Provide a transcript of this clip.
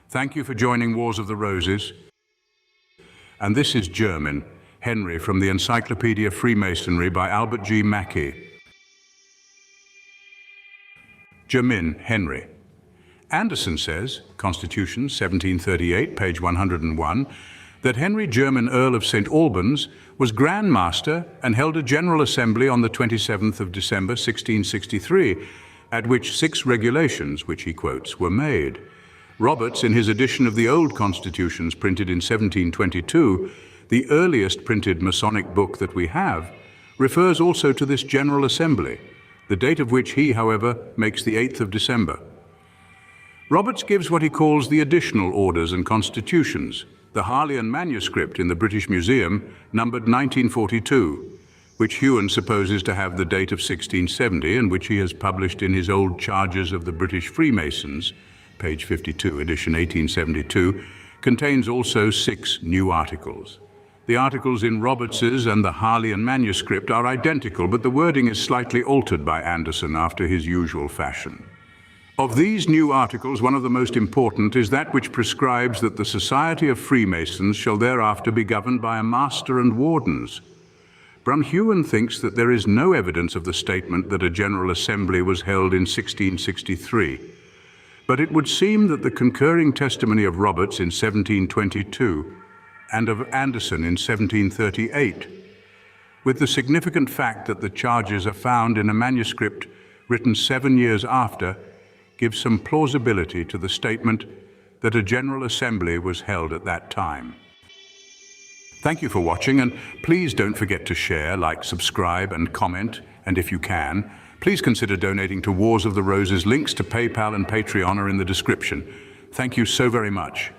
Thank you for joining Wars of the Roses. And this is Jermyn, Henry from the Encyclopedia of Freemasonry by Albert G. Mackey. Jermyn, Henry. Anderson says, Constitution 1738, page 101, that Henry Jermyn, Earl of St. Albans, was Grand Master and held a General Assembly on the 27th of December 1663, at which 6 regulations, which he quotes, were made. Roberts, in his edition of the old constitutions printed in 1722, the earliest printed Masonic book that we have, refers also to this General Assembly, the date of which he, however, makes the 8th of December. Roberts gives what he calls the additional orders and constitutions, the Harleian manuscript in the British Museum, numbered 1942, which Hewan supposes to have the date of 1670 and which he has published in his Old Charges of the British Freemasons, page 52, edition 1872, contains also 6 new articles. The articles in Roberts's and the Harleian manuscript are identical, but the wording is slightly altered by Anderson after his usual fashion. Of these new articles, one of the most important is that which prescribes that the Society of Freemasons shall thereafter be governed by a master and wardens. Brumhewen thinks that there is no evidence of the statement that a General Assembly was held in 1663, but it would seem that the concurring testimony of Roberts in 1722 and of Anderson in 1738, with the significant fact that the charges are found in a manuscript written 7 years after, gives some plausibility to the statement that a General Assembly was held at that time. Thank you for watching, and please don't forget to share, like, subscribe, and comment, and if you can, please consider donating to Wars of the Roses. Links to PayPal and Patreon are in the description. Thank you so very much.